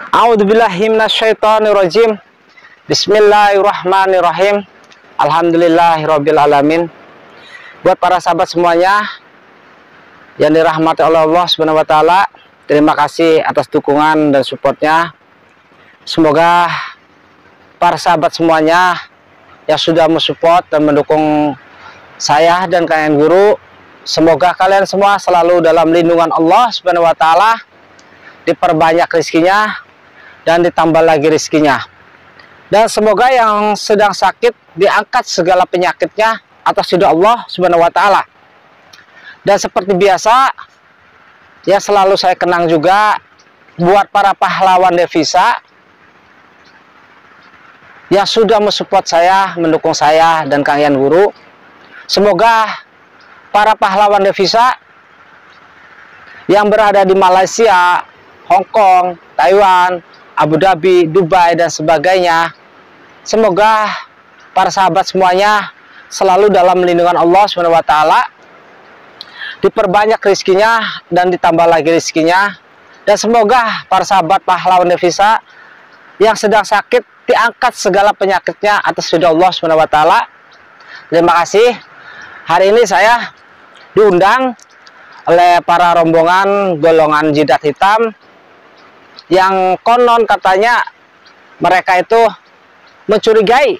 A'udzubillahi minasyaitonirrajim. Bismillahirrahmanirrahim. Alhamdulillahirabbil alamin. Buat para sahabat semuanya yang dirahmati oleh Allah Subhanahu wa taala, terima kasih atas dukungan dan supportnya. Semoga para sahabat semuanya yang sudah mensupport dan mendukung saya dan kalian guru, semoga kalian semua selalu dalam lindungan Allah Subhanahu wa taala, diperbanyak rezekinya dan ditambah lagi rezekinya. Dan semoga yang sedang sakit diangkat segala penyakitnya atas ridha Allah Subhanahu wa taala. Dan seperti biasa, ya selalu saya kenang juga buat para pahlawan devisa yang sudah mensupport saya, mendukung saya dan kalian guru. Semoga para pahlawan devisa yang berada di Malaysia, Hong Kong, Taiwan, Abu Dhabi, Dubai dan sebagainya, semoga para sahabat semuanya selalu dalam lindungan Allah Subhanahu wa taala, diperbanyak rezekinya dan ditambah lagi rezekinya. Dan semoga para sahabat pahlawan devisa yang sedang sakit diangkat segala penyakitnya atas ridha Allah Subhanahu wa taala. Terima kasih. Hari ini saya diundang oleh para rombongan golongan jidat hitam yang konon katanya mereka itu mencurigai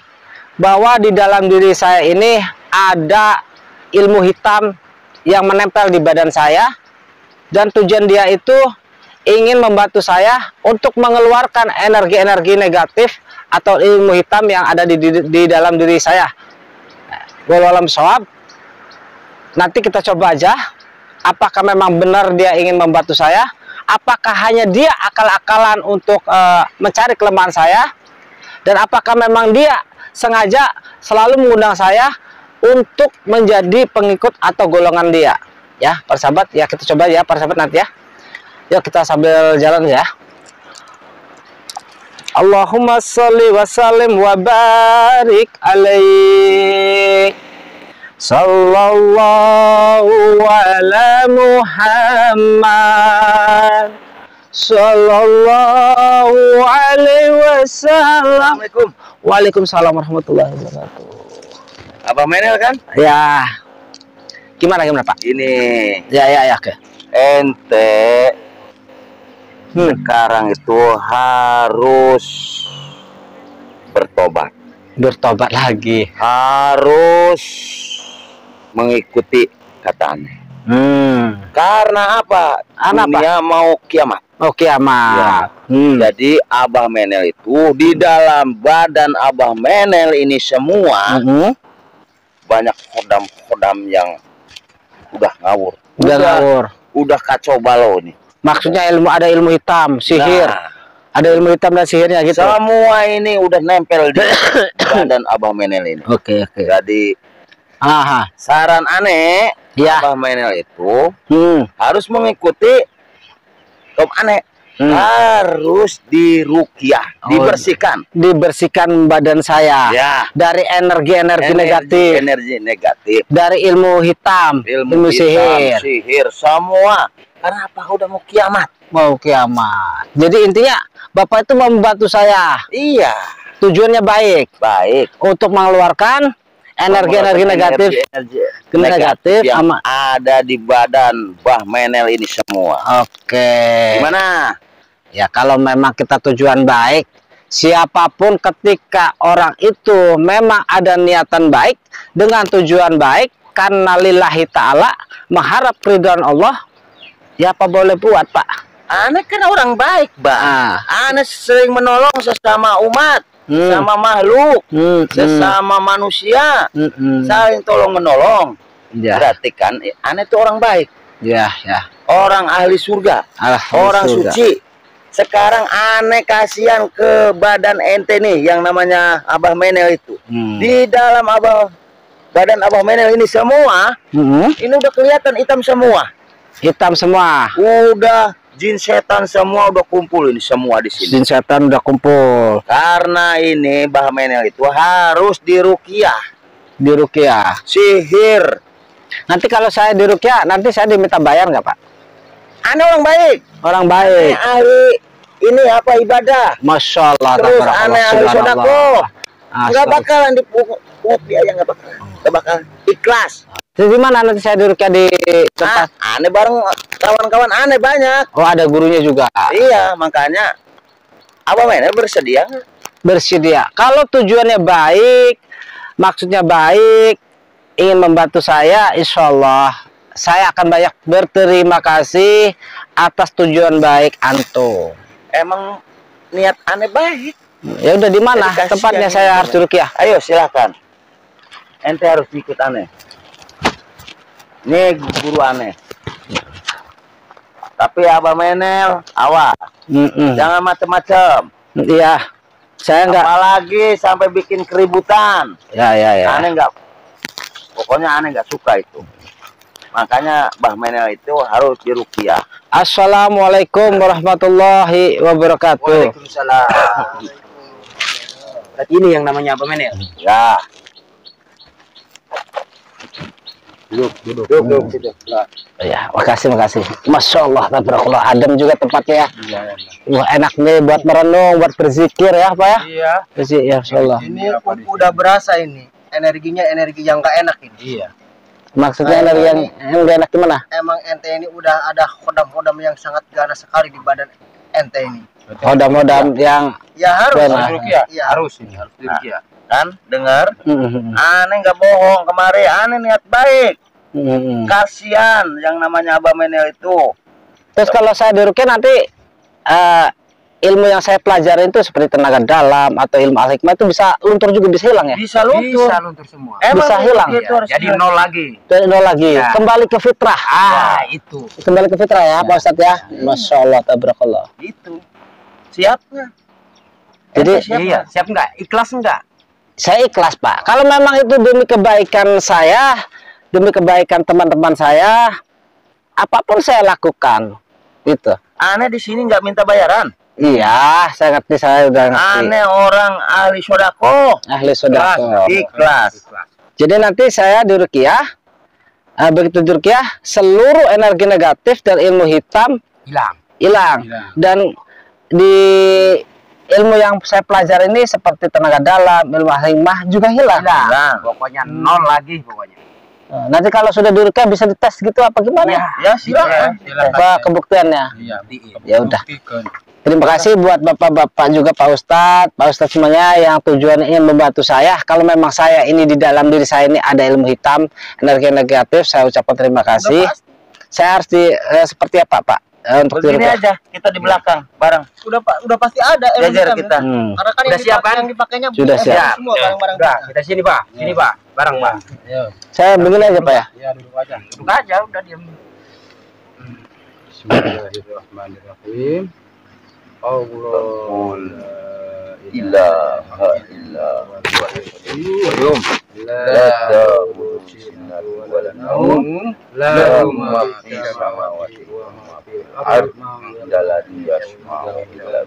bahwa di dalam diri saya ini ada ilmu hitam yang menempel di badan saya, dan tujuan dia itu ingin membantu saya untuk mengeluarkan energi-energi negatif atau ilmu hitam yang ada di dalam diri saya. Wallahu a'lam bishawab. Nanti kita coba aja apakah memang benar dia ingin membantu saya, apakah hanya dia akal-akalan untuk mencari kelemahan saya, dan apakah memang dia sengaja selalu mengundang saya untuk menjadi pengikut atau golongan dia. Ya para sahabat, ya kita coba ya para sahabat nanti ya. Yuk kita sambil jalan ya. Allahumma sholli wa sallim wa barik alaihi sallallahu ala Muhammad sallallahu alaihi wasallam. Assalamualaikum. Waalaikumsalam warahmatullahi wabarakatuh. Abah Menel kan? Ya. Gimana Pak? Ini Ya ke. Ente sekarang itu harus bertobat. Bertobat lagi. Harus mengikuti kata aneh. Karena apa? Dunia mau kiamat. Oh kiamat. Ya. Jadi Abah Menel itu di dalam badan Abah Menel ini semua banyak kodam-kodam yang udah ngawur. Udah kacau balau nih. Maksudnya ada ilmu hitam, sihir. Nah, ada ilmu hitam dan sihirnya gitu. semua ini udah nempel di badan Abah Menel ini. Oke. Jadi saran aneh, ya. Abah Menel itu harus mengikuti top aneh. Harus diruqyah, dibersihkan badan saya ya, dari energi negatif, dari ilmu hitam, ilmu sihir semua. Karena apa? Udah mau kiamat. Jadi intinya Bapak itu membantu saya. Iya, tujuannya baik untuk mengeluarkan energi negatif yang ada di badan Bah Menel ini semua. Oke. Gimana? Ya kalau memang kita tujuan baik, siapapun ketika orang itu memang ada niatan baik dengan tujuan baik karena lillahi ta'ala, mengharap keridhaan Allah, ya apa boleh buat Pak. Aneh kan orang baik Bang. Aneh sering menolong sesama umat, sama makhluk, sesama manusia, saling tolong menolong. Berarti kan aneh itu orang baik. Ya. Orang ahli surga, orang suci. Sekarang aneh kasihan ke badan ente nih yang namanya Abah Menel itu. Di dalam badan Abah Menel ini semua, ini udah kelihatan hitam semua. Udah jin setan semua udah kumpul ini semua di sini. Jin setan udah kumpul. Karena ini Bah Menel itu harus diruqyah. Sihir. Nanti kalau saya diruqyah, nanti saya diminta bayar nggak Pak? Aneh orang baik. Ahli ini apa ibadah. Masya Allah. Terus aneh ahli sodako. Nggak bakalan dipungut biaya, nggak bakal ikhlas. Jadi mana nanti saya duduknya di tempat? Aneh bareng kawan-kawan aneh banyak. Oh, ada gurunya juga. Iya, makanya Abah Mene bersedia. Bersedia. Kalau tujuannya baik, maksudnya baik, ingin membantu saya, insya Allah saya akan banyak berterima kasih atas tujuan baik antum. Emang niat aneh baik. Ya udah, di mana tempatnya saya harus duduk ya? Ayo silakan. Ente harus ikut aneh. Ini guru aneh. Tapi Abah Menel, awas. Jangan macam-macam. Iya. Saya enggak. Apalagi sampai bikin keributan. Ya. Aneh enggak. Pokoknya aneh enggak suka itu. Makanya Mbah Menel itu harus diruqyah. Assalamualaikum warahmatullahi wabarakatuh. Waalaikumsalam. Ini yang namanya Abah Menel. Ya. Duduk. Ya, makasih. Masya Allah, tabarakallah. Adem juga tempatnya ya. Wah, enak nih buat merenung, buat berzikir ya, Pak ya. Iya. Berzikir, ya, Masya Allah. Ini udah berasa ini. Energinya energi yang gak enak ini. Iya. Maksudnya energi yang gak enak gimana? Emang ente ini udah ada hodam-hodam yang sangat ganas sekali di badan ente ini. Hodam-hodam yang ya harus. Ya, harus ini, harus diruqyah. Kan dengar? Aneh nggak bohong, kemarin aneh niat baik. Kasihan yang namanya Abah Menel itu. Terus kalau saya diruqyah nanti ilmu yang saya pelajari itu seperti tenaga dalam atau ilmu al-hikmah itu bisa luntur juga, bisa hilang ya? Bisa luntur semua. Bisa hilang. Jadi nol lagi. Nol lagi. Ya. Kembali ke fitrah. Itu. Kembali ke fitrah ya, Pak Ustadz ya. Masya Allah, tabarakallah. Itu. Siapnya. Jadi Siap nggak? Ikhlas nggak? saya ikhlas, Pak. Kalau memang itu demi kebaikan saya, demi kebaikan teman-teman saya, apapun saya lakukan. Gitu. Aneh di sini nggak minta bayaran. Iya, saya ngerti, saya udah ngerti. Aneh orang ahli sodako. Ahli sodako. Ikhlas. Jadi nanti saya di ruqyah, begitu di ruqyah, seluruh energi negatif dan ilmu hitam hilang. Dan di ilmu yang saya pelajari ini seperti tenaga dalam, ilmu hikmah juga hilang. Pokoknya nol lagi pokoknya. Nanti kalau sudah di ruqyah bisa dites gitu apa gimana? Ya silakan. Apa kebuktiannya? Ya udah. Terima kasih buat bapak-bapak juga, Pak Ustadz semuanya yang tujuannya ingin membantu saya. Kalau memang saya ini di dalam diri saya ini ada ilmu hitam, energi negatif, saya ucapkan terima kasih. Saya harus seperti apa, Pak? Untuk begini aja, kita di belakang bareng. Udah pasti ada Jajar kita. Karena kan udah siap kan? Yang dipakainya sudah siap. Semua barang-barang. Kita sini, Pak. Sini, Pak. Bareng, Pak. Saya begini aja, Pak ya. Ya, duduk aja, udah diam. Bismillahirrahmanirrahim. Allah ilaha illallah. la ta'khudhuhu wa la nawm lahu ma fis samawati wa ma fil ardi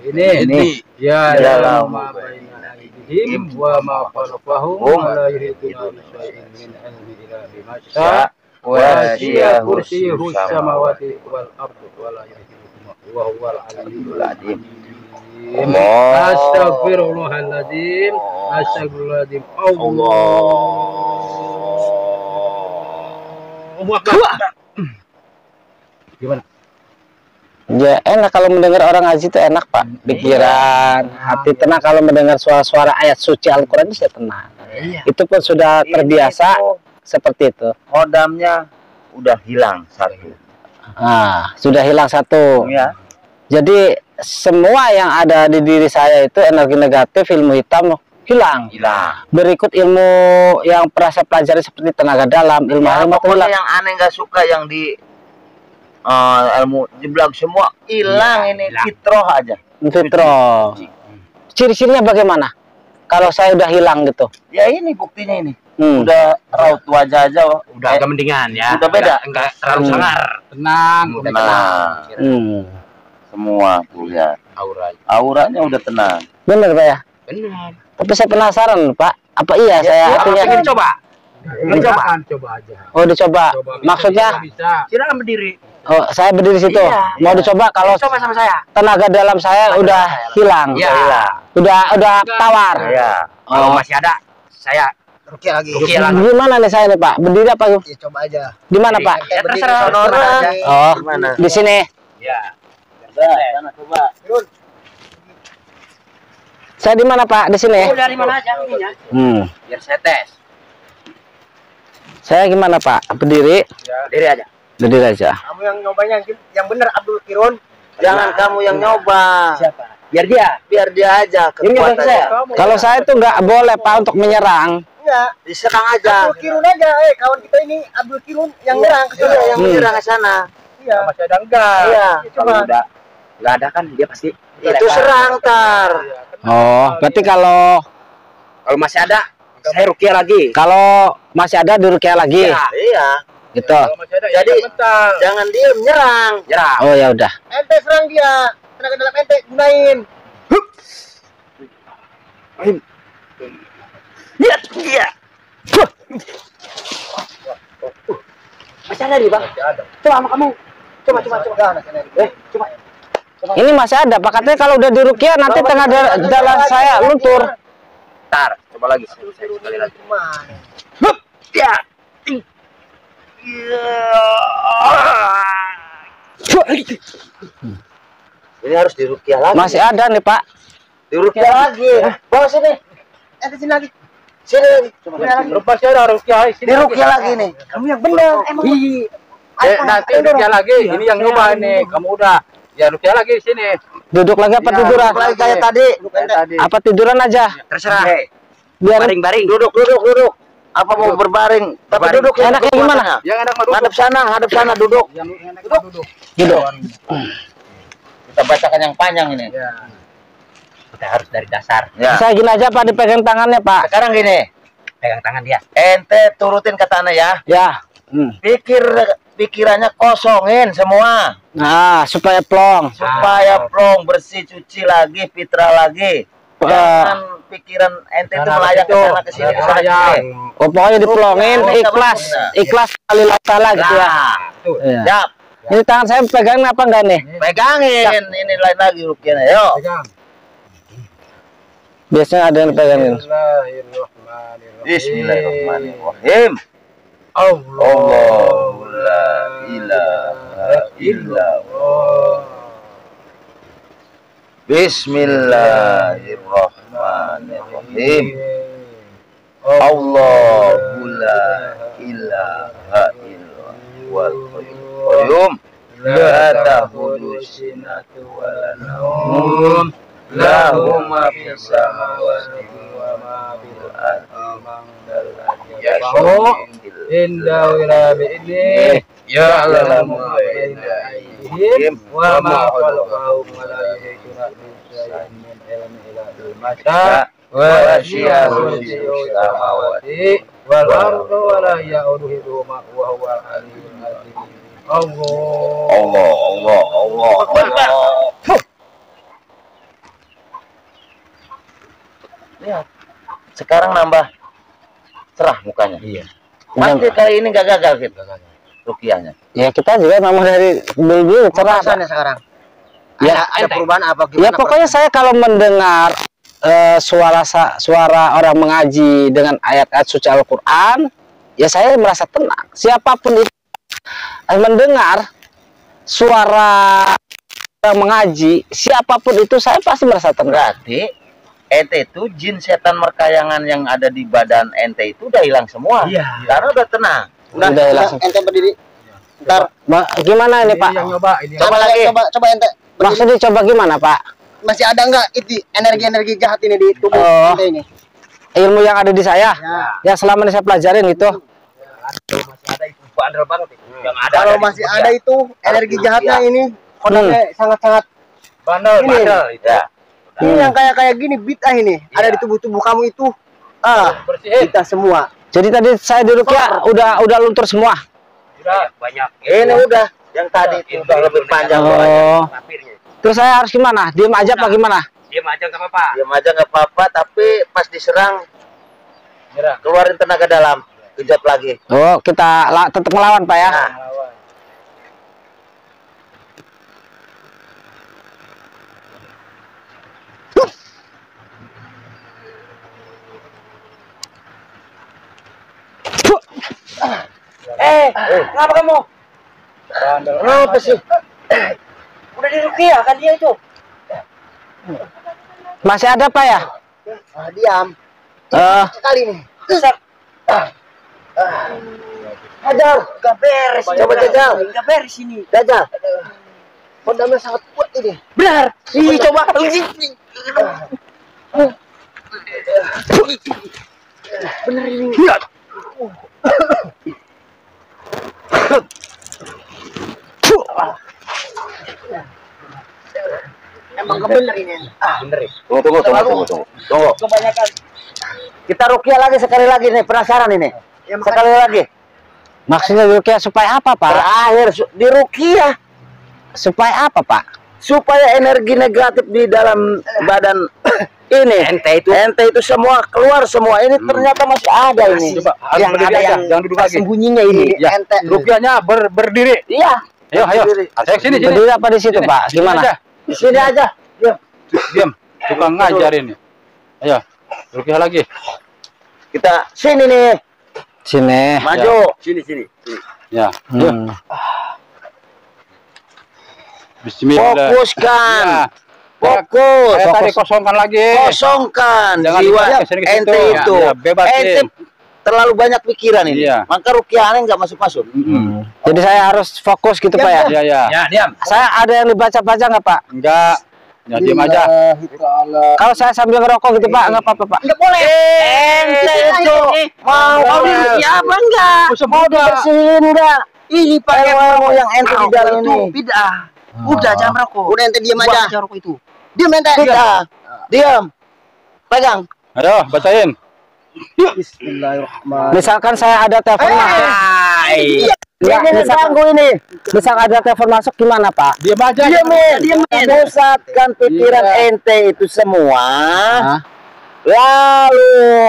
ini ya dalam ma baina aydihim wa ma khalfahum wa la yuhituna bi syai'in min ilmihi illa bima syaa wa syi'a kursiyyuhu samawati wal ardi wa la yuhituna wa huwal aliyyul azim. Astagfirullahaladzim. Astagfirullahaladzim. Allahu Akbar. Gimana? Ya enak kalau mendengar orang ngaji itu enak, Pak. Pikiran, hati tenang kalau mendengar suara-suara ayat suci Al-Quran itu saya tenang. Itu pun sudah terbiasa seperti itu. Hodamnya udah hilang satu. Sudah hilang satu. Ya. Jadi semua yang ada di diri saya itu energi negatif, ilmu hitam hilang. Berikut ilmu yang pernah saya pelajari seperti tenaga dalam, ilmu hikmah hilang. Yang aneh nggak suka yang di ilmu jeblak semua hilang. Ini fitroh aja. Fitroh. Ciri-cirinya bagaimana? Kalau saya udah hilang gitu. Ya ini buktinya ini. Udah raut wajah aja, udah agak mendingan ya. Udah beda. Enggak terlalu sangar. Tenang, semua tuh lihat auranya udah tenang. Bener, Pak ya? Benar. Tapi saya penasaran, Pak. Apa iya saya artinya coba? coba aja. Oh, dicoba. Maksudnya bisa. Silakan berdiri. Oh, saya berdiri situ. Iya, Mau dicoba kalau coba sama saya. tenaga dalam saya udah hilang. Iya. Udah tawar. Iya. Kalau masih ada, saya rukia lagi. Gimana nih saya nih, Pak? Berdiri apa? Ya, coba aja. Di mana, Pak? Ya, terserah. Oh, Gimana? di sini. Ya. Sana coba. Saya di mana, Pak? Di sini. Dari mana aja ininya? Biar saya tes. Saya gimana, Pak? Berdiri. Diri aja. Berdiri aja. Kamu yang nyobanya yang bener Abdul Kirun. Jangan kamu yang nyoba. Siapa? Biar dia aja kekuatannya. Kalau saya tuh nggak boleh, Pak, untuk menyerang. Enggak. Diserang aja. Abdul Kirun aja. Kawan kita ini Abdul Kirun yang nyerang ke sana. Yang menyerang ke sana. Iya. Masih ada enggak? Iya. Coba. Enggak ada kan dia pasti. Itu serang tar. Oh, berarti kalau Masih ada, saya rukia lagi. kalau masih ada dirukia lagi. Iya. Gitu. Kalau masih ada, Jadi, ya bentar. jangan dia menyerang. Nyerang. Oh, ya udah. Ente serang dia. Tenaga dalam ente gunain. Lihat dia. Masih ada nih, Bang. Coba sama kamu. Coba. Coba. Ini masih ada, Pak. Katanya kalau udah dirukia nanti tenaga dalam saya luntur. Tar, coba lagi. Sekali lagi. Gimana? Ya. Ini harus dirukia lagi. Masih ada nih, Pak. Dirukia lagi. Bawa sini. Ente sini lagi. Sini lagi. Coba lagi. Lepas saya ada rukia. Dirukia lagi nih. Kamu yang bener. Emang. Nanti rukia lagi. Ini yang nyoba nih. Kamu udah. Ya rukia lagi di sini. Duduk lagi apa tiduran? Lagi kayak tadi. Apa tiduran aja? Terserah. Biar Baring-baring. Duduk. Apa mau berbaring? Tapi duduk. enaknya gimana? Yang enak mah duduk. Hadap sana duduk. Yang enak mah duduk. Duduk. Kita bacakan yang panjang ini. Ya. Kita harus dari dasar. Ya. Saya gini aja, Pak, dipegang tangannya, Pak. Sekarang gini. Pegang tangan dia. Ente turutin kata Ana ya. Ya. Pikirannya kosongin semua. Nah, supaya plong. Supaya plong, bersih, cuci lagi, fitra lagi. Jangan pikiran ente itu melayang ke sana ke sini ke sana ke sini. Oh, pokoknya diplongin, ikhlas kali taala gitu ya. Iya. Siap. Ini tangan saya pegang apa enggak nih? Pegangin. Ini lain lagi rukiannya. Yuk. Pegang. Biasanya ada yang pegangin. Bismillahirrahmanirrahim. Allahu la ilaha illallah. Bismillahirrahmanirrahim. Allahu la ilaha illallah wal qayyum. La ta'khudhuhu sinatun wa la nawm. Lahu ma fis samawati wa ma fil ardi. Indah wirabi ini. Ya'lamu aydihim wa ma khalaqahum wa la yuhituna bi syai'in min ilmihi illa bima syaa wa wasi'a kursiyuhu samawati wal arda wa la ya'uduhu hifdhuhuma wa huwal aliyyul azim. Allah. Lihat. Sekarang nambah cerah mukanya. Iya. Pasti kali ini gak gagal gitu. Rukiahnya. Ya kita juga memang dari dulu cerah. Perasaannya sekarang. Ya, Ada perubahan apa ya gimana? pokoknya saya kalau mendengar suara orang mengaji dengan ayat-ayat suci Al-Quran, ya saya merasa tenang. Siapapun itu mendengar suara orang mengaji, siapapun itu saya pasti merasa tenang. Berarti ente itu jin setan merkayangan yang ada di badan ente itu udah hilang semua. Iya. Karena udah tenang. Udah langsung. Ente berdiri. Ntar Gimana ini, Pak? Yang nyoba ini. Coba lagi. Coba ente. Berdiri. Maksudnya coba gimana, Pak? Masih ada nggak itu energi-energi jahat ini di tubuh ente ini? Ilmu yang ada di saya, yang selama ini saya pelajarin itu. Masih ada itu bandel banget itu. Yang ada Kalau masih ada itu energi jahatnya ini kodamnya sangat-sangat Bandel. itu. Ya. ini yang kayak gini bid'ah ini ada di tubuh kamu itu Bersihin. kita semua. Jadi tadi saya di Rukia udah luntur semua. Udah banyak. Ini udah yang tadi itu udah lebih panjang. Oh. Terus saya harus gimana? Diem aja apa gimana? Diam aja enggak apa-apa. Diam aja nggak apa-apa, tapi pas diserang keluarin tenaga dalam, kejut lagi. Oh, kita tetap melawan, Pak ya. Nah, Kenapa kamu? Kenapa sih? Udah diruqyah kan dia itu. Masih ada Pak ya? Diam. Sekali nih. Hajar, gak beres. Coba jajal. Gak beres ini. Jajal. Kodamnya sangat kuat ini. Benar. Ih, coba. Bener ini. Emang gak bener ini. Bener ya? Tunggu. Kebanyakan. Kita ruqyah lagi sekali lagi nih, penasaran ini. Sekali lagi. Maksudnya diruqyah supaya apa Pak? Terakhir di ruqyah Supaya apa Pak? supaya energi negatif di dalam badan ini ente itu semua keluar semua. Ini ternyata masih ada ini. Coba harus berdiri aja, jangan duduk lagi. Sembunyinya ini. Ya, ruqyahnya berdiri. Iya. Ayo. Saya sini. Berdiri apa di situ Pak? Gimana? Di sini aja. Diam. Tukang ngajar ini. Ayo, ruqyah lagi. Kita sini nih. Sini. Maju. Sini. Ya. Bismillah. Fokuskan. Ya. Fokus. Saya tadi kosongkan lagi. Kosongkan Jangan jiwa dibaca kesini-kesini. ente itu. Ya, bebasin. Ente terlalu banyak pikiran ini. Iya. Maka ruqyahannya nggak masuk. Jadi saya harus fokus gitu Pak ya? Iya. Ya, diam. Saya ada yang dibaca-baca nggak Pak? Enggak. Ya, diam aja. Kalau saya sambil ngerokok gitu Pak, nggak apa-apa Pak? Nggak boleh. Ente itu mau diruqyah apa enggak? Mau dibersihin enggak? Ini Pak Ilmu yang ente di dalam ini. Bid'ah. Udah jangan merokok. Udah ente diam Buang aja. aja rokok itu. Diam ente. Diam. Pegang. Ayo, bacain. Bismillahirrahmanirrahim. Misalkan saya ada telepon masuk, Ini ganggu ini. misal ada telepon masuk gimana Pak? Diam aja. Diamin. Pusatkan pikiran ente itu semua. Lalu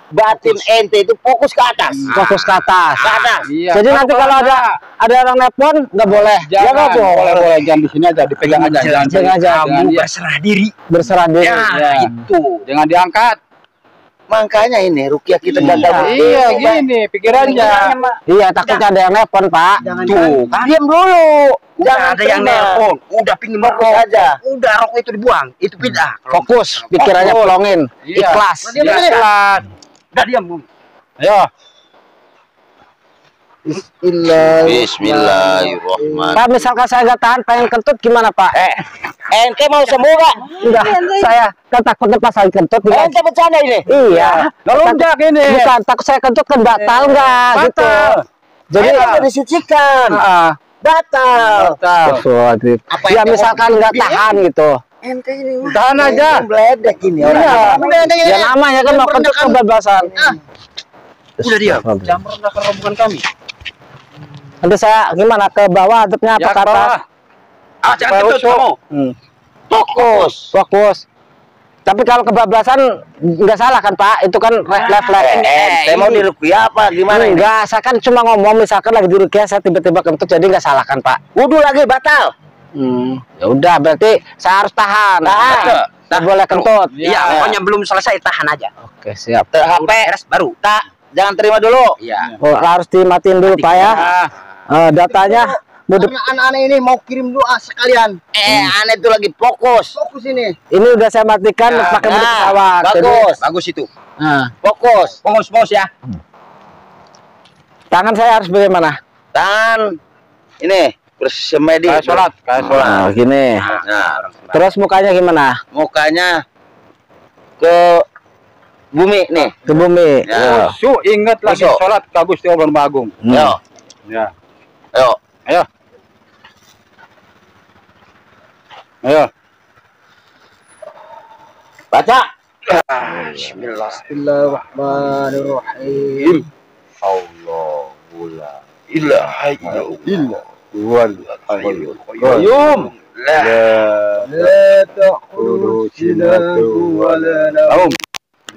batin ente itu fokus ke atas. Fokus ke atas. Ke atas. Iya. Jadi nanti kalau ada orang nelpon nggak boleh. Jangan, nggak boleh, jangan di sini aja, dipegang aja. Jangan aja. Jangan dia- Berserah diri. Berserah diri. Ya, itu. Jangan diangkat. Makanya ini ruqyah kita gagal. Iya, gini pikirannya. Iya, takutnya ada yang nelpon Pak. Tuh, diam dulu. Jangan ada yang nelpon. Udah pingin Fokus merokok. aja. Udah rokok itu dibuang. Itu bid'ah. Fokus, pikirannya pelongin, Iya. ikhlas. Ikhlas. Udah diam. Ayo. Bismillahirrahmanirrahim. Pak, misalkan saya nggak tahan, pengen kentut gimana Pak? Ente mau sembuh gak? Enggak, saya kan takutnya pas lagi kentut. Ente bercanda ini. Iya. Ngelunjak ini. Bukan, takut saya kentut kan batal nggak gitu. Batal. Jadi Ente disucikan. Batal. ya misalkan nggak tahan gitu. Ente ini Tahan aja. meledek ini Iya. orang. Ya namanya kan mau kentut kebebasan. Udah diam. Jangan merendahkan rombongan kami. Nanti saya gimana ke bawah adepnya apa Ya, ke atas? bawah. Jangan kentut kamu. Fokus. Fokus. Tapi kalau kebablasan nggak salah kan Pak? Itu kan refleks. Ente mau diruqyah apa gimana ini? Enggak, saya kan cuma ngomong misalkan lagi di ruqyah saya tiba-tiba kentut jadi nggak salah kan Pak? Wudu lagi batal. Ya udah berarti saya harus tahan. Tahan. Nggak boleh kentut. Iya, pokoknya belum selesai tahan aja. Oke, siap. HP Beres baru. tak jangan terima dulu. Iya. Oh, harus dimatiin dulu Pak ya. Datanya Karena anak-anak ini mau kirim doa sekalian. Aneh itu lagi fokus. Fokus ini. ini udah saya matikan pakai mode pesawat. Jadi, Bagus. Bagus itu. Fokus. Fokus ya. tangan saya harus bagaimana? Tangan ini bersemedi. Kayak sholat. Nah, gini. Nah, Terus mukanya gimana? mukanya ke bumi nih. Ke bumi. Ya. Ingat lagi Masuk. sholat ke Gusti Allah Maha Agung. Yo, Ya. yo. Ayo. Baca. Bismillahirrahmanirrahim. Allahu la ilaha illa Wal hayyul qayyum. la لا تأخذه سنة ولا نوم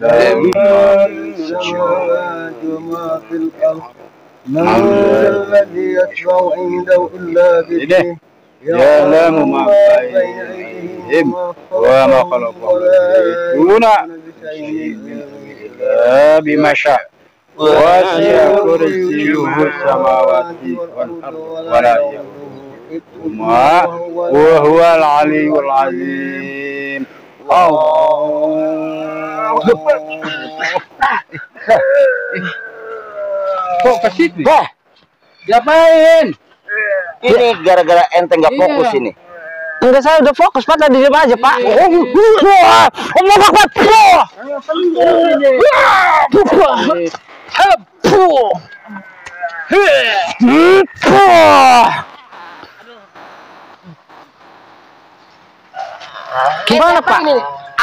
له ما في السماوات وما في الأرض من ذا الذي يشفع عنده إلا بإذنه يعلم ما بين أيديهم وما خلفهم ولا يحيطون بشيء إلا بما شاء وسع كرسيه السماوات والأرض ولا يؤوده وهو العلي العظيم. Kok ke situ? Diapain? Ini gara-gara ente nggak fokus ini. Enggak, saya udah fokus Pak, tadi diam aja Pak. Gimana Pak?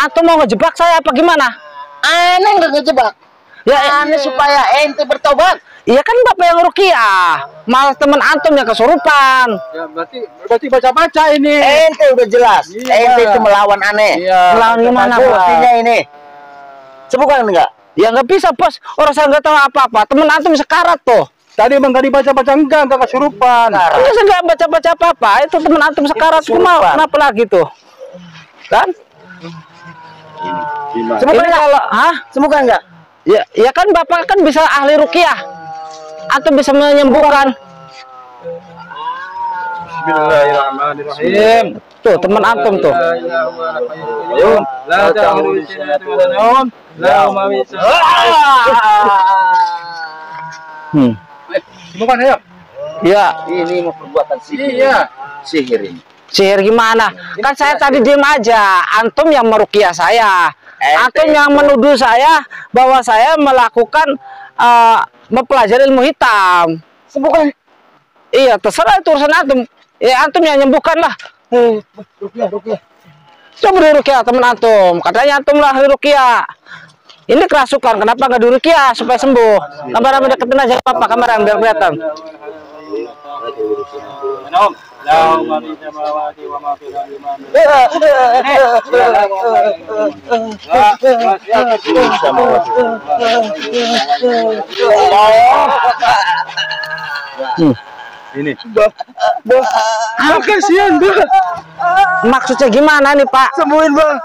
Atau mau ngejebak saya apa gimana? Aneh nggak ngejebak. Ya aneh supaya ente bertobat. Iya kan Bapak yang rukiah, malah teman antum yang kesurupan. Ya berarti baca-baca ini. Ente udah jelas. Iya. Ente itu melawan aneh. Iya. Melawan gimana Pak? Buktinya ini. Sembuhkan enggak? Ya nggak bisa Bos, orang saya nggak tahu apa-apa. Teman antum sekarat tuh. Tadi emang tadi baca-baca enggak kesurupan. Iya saya nggak baca-baca apa-apa. Itu teman antum sekarat cuma kenapa lagi tuh? Kan? Sembuhkan enggak? Kalau, hah? Sembuhkan enggak? Ya kan Bapak kan bisa ahli rukiah. Atau bisa menyembuhkan. Bismillahirrahmanirrahim. Tuh teman antum tuh. La ta'khudhuhu sinatun wa la nawm. La mawisa. Bukan ayo. Ya, Ini mau perbuatan sihir. Iya. Sihir ini. sihir gimana? Kan saya tadi diem aja. Antum yang merukiah saya. Antum yang menuduh saya bahwa saya melakukan mempelajari ilmu hitam. Sembuhkan. Iya, terserah itu urusan antum. Ya antum yang nyembuhkan lah. Rukiah. Coba dirukiah teman antum. Katanya antum lah dirukiah. Ini kerasukan, kenapa nggak dirukiah supaya sembuh? Kamera deketin aja apa kamera biar kelihatan. Ini. Kasihan, Bang. Maksudnya gimana nih, Pak? Sembuhin, Bang.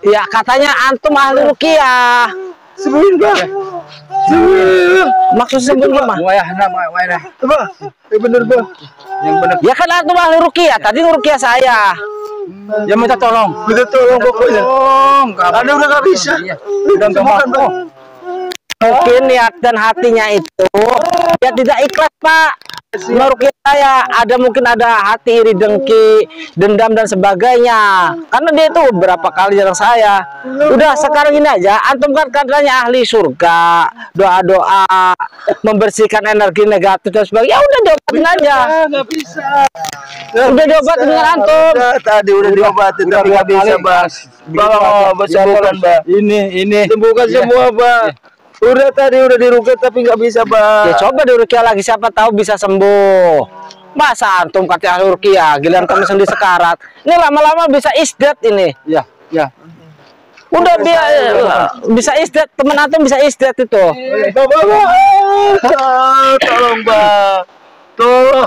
Ya, katanya antum ahli rukiah. Sembuhin, Bang. Sembuhin. Maksudnya sembuh gimana? Bang, bener, Bang. Yang benar. Ya kan antum ahli rukiah, tadi rukiah saya. Ya minta tolong. Minta tolong pokoknya. Anda udah nggak bisa. Udah nggak mau. Mungkin niat dan hatinya itu ya tidak ikhlas, Pak. Merukiah saya, mungkin ada hati iri, dengki, dendam dan sebagainya. Karena dia itu berapa kali jarang saya. Udah sekarang ini aja, antum kan katanya ahli surga, doa-doa, membersihkan energi negatif dan sebagainya. Ya udah diobatin aja. Nggak bisa. Udah diobatin dengan antum. Tadi udah diobatin tapi nggak bisa, Bang. Bang, sembuhkan, Bang. Ini. Sembuhkan semua, Bang. Udah tadi udah dirukiah tapi nggak bisa, Bang. Ya coba dirukiah lagi, siapa tahu bisa sembuh. Masa antum katanya rukiah, giliran kamu sendiri sekarat. Ini lama-lama bisa isdat ini. Ya. Udah dia bisa isdat, temen antum bisa isdat itu. Tolong, Bang. Tolong.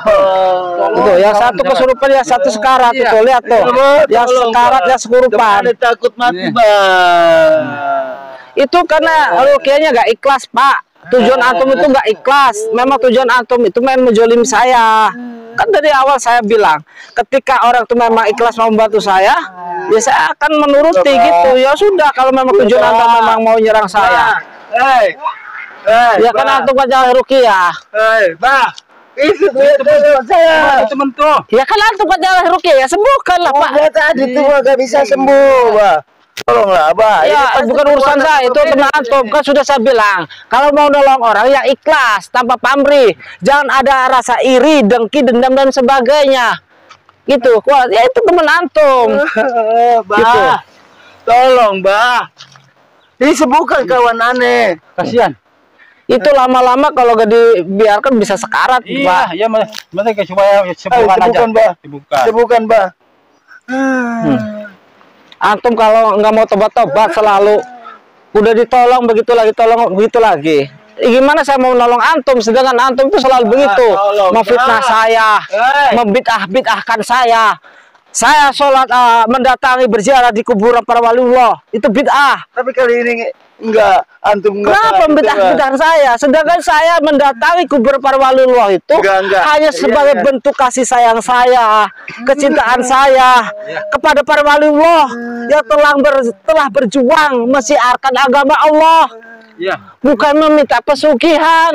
Itu yang satu kesurupan, yang satu sekarat itu, lihat tuh. Yang sekarat, yang kesurupan. Takut mati, Bang. Itu karena rukiahnya nggak ikhlas, Pak. Tujuan antum itu nggak ikhlas. Memang tujuan antum itu main menjolim saya. Kan dari awal saya bilang, ketika orang itu memang ikhlas mau membantu saya, ya saya akan menuruti gitu. Ya sudah, kalau memang tujuan antum memang mau nyerang saya, ya kan antum aja rukiah. Bang. Itu teman saya. Temen tuh. Ya kan antum aja rukiah, ya sembuhkan lah, Pak. Tadi tuh nggak bisa sembuh, Bang. Tolonglah, Abah. Ya, bukan urusan saya, itu teman antum. Kan sudah saya bilang, kalau mau nolong orang ya ikhlas, tanpa pamrih. Jangan ada rasa iri, dengki, dendam dan sebagainya. Gitu. Wah, ya itu teman antum. Bah. Gitu. Tolong, Bah. Ini sembuhkan kawan aneh. Kasihan. Itu lama-lama kalau gak dibiarkan bisa sekarat, Pak. Iya, mereka supaya sembuhkan aja. Sembuhkan, Bah. Antum kalau nggak mau tobat-tobat selalu udah ditolong begitu lagi, tolong begitu lagi. Gimana saya mau nolong antum sedangkan antum itu selalu begitu, memfitnah saya, membid'ah-bid'ahkan saya. saya sholat mendatangi berziarah di kuburan para waliullah, itu bid'ah. Tapi kali ini enggak, antum enggak. Kenapa bid'ah saya? Sedangkan saya mendatangi kuburan para waliullah itu hanya sebagai bentuk kasih sayang saya, kecintaan saya kepada para waliullah yang telah berjuang mensiarkan agama Allah. Ya. Bukan meminta pesugihan,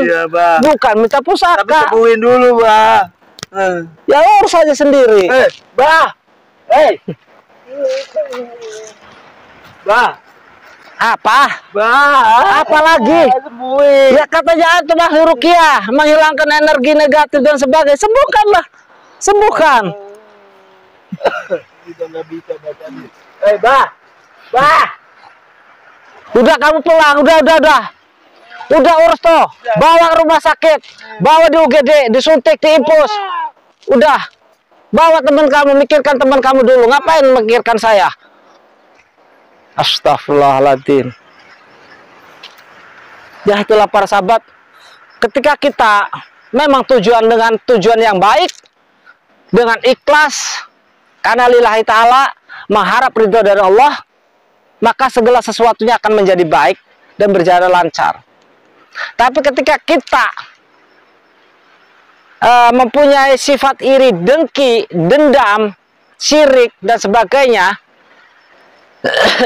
bukan minta pusaka. Tapi sembuhin dulu, Bah. Ya urus saja sendiri. Bah. Bah. Apa? Bah. Apa lagi? Sembuhin. Ya katanya antum ahli ruqyah, menghilangkan energi negatif dan sebagainya. Sembuhkanlah. Sembuhkan. Kita nggak bisa baca ini. Bah. Bah. Udah kamu pulang, udah. Udah urus toh. Bawa ke rumah sakit, bawa di UGD, disuntik, diimpus. Udah. Bawa teman kamu, mikirkan teman kamu dulu. Ngapain memikirkan saya? Astagfirullahaladzim. Ya itulah para sahabat. Ketika kita memang dengan tujuan yang baik, dengan ikhlas, karena lillahi ta'ala, mengharap ridho dari Allah, maka segala sesuatunya akan menjadi baik dan berjalan lancar. Tapi ketika kita mempunyai sifat iri, dengki, dendam, syirik, dan sebagainya,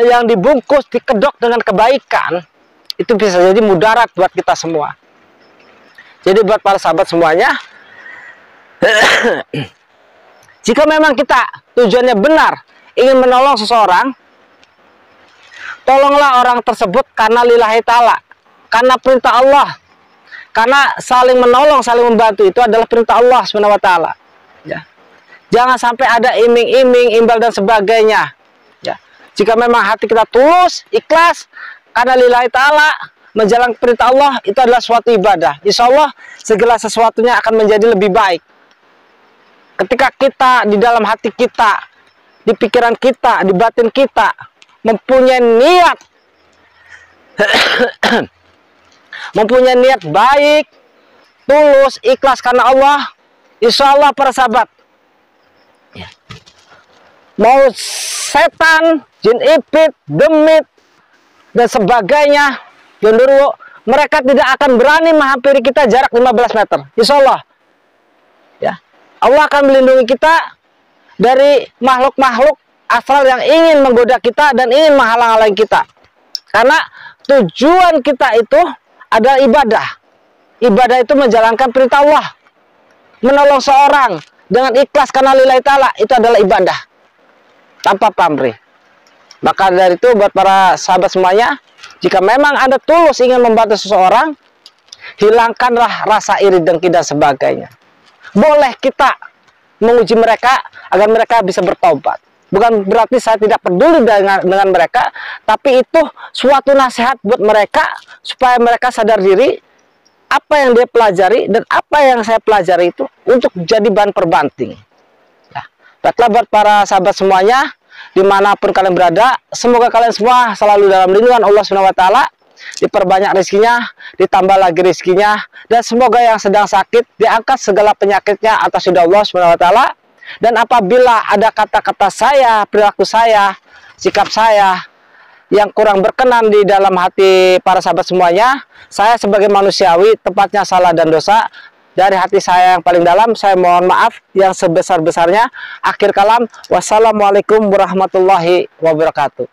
yang dibungkus, dikedok dengan kebaikan, itu bisa jadi mudarat buat kita semua. Jadi buat para sahabat semuanya, jika memang kita tujuannya benar, ingin menolong seseorang, tolonglah orang tersebut karena lillahi ta'ala, karena perintah Allah. Karena saling menolong, saling membantu itu adalah perintah Allah SWT. Ya. Jangan sampai ada iming-iming, imbal dan sebagainya. Ya. Jika memang hati kita tulus, ikhlas, karena lillahi ta'ala, menjalankan perintah Allah, itu adalah suatu ibadah. Insya Allah segala sesuatunya akan menjadi lebih baik. Ketika kita di dalam hati kita, di pikiran kita, di batin kita, mempunyai niat mempunyai niat baik, tulus, ikhlas karena Allah, insya Allah para sahabat, ya, mau setan, jin ipit, demit, dan sebagainya, genderuwo, mereka tidak akan berani menghampiri kita jarak 15 meter, insya Allah. Ya, Allah akan melindungi kita dari makhluk-makhluk astral yang ingin menggoda kita dan ingin menghalang-halangi kita. Karena tujuan kita itu adalah ibadah. Ibadah itu menjalankan perintah Allah. Menolong seorang dengan ikhlas karena lillahi ta'ala, itu adalah ibadah. Tanpa pamrih. Maka dari itu buat para sahabat semuanya, jika memang Anda tulus ingin membantu seseorang, hilangkanlah rasa iri, dengki, dan sebagainya. Boleh kita menguji mereka agar mereka bisa bertobat. Bukan berarti saya tidak peduli dengan mereka, tapi itu suatu nasihat buat mereka supaya mereka sadar diri apa yang dia pelajari dan apa yang saya pelajari itu untuk jadi bahan perbanding. Ya. Baiklah buat para sahabat semuanya, dimanapun kalian berada, semoga kalian semua selalu dalam lindungan Allah SWT, diperbanyak rezekinya, ditambah lagi rezekinya, dan semoga yang sedang sakit diangkat segala penyakitnya atas ridha Allah SWT. Dan apabila ada kata-kata saya, perilaku saya, sikap saya yang kurang berkenan di dalam hati para sahabat semuanya, saya sebagai manusiawi, tepatnya salah dan dosa, dari hati saya yang paling dalam, saya mohon maaf yang sebesar-besarnya. Akhir kalam, wassalamualaikum warahmatullahi wabarakatuh.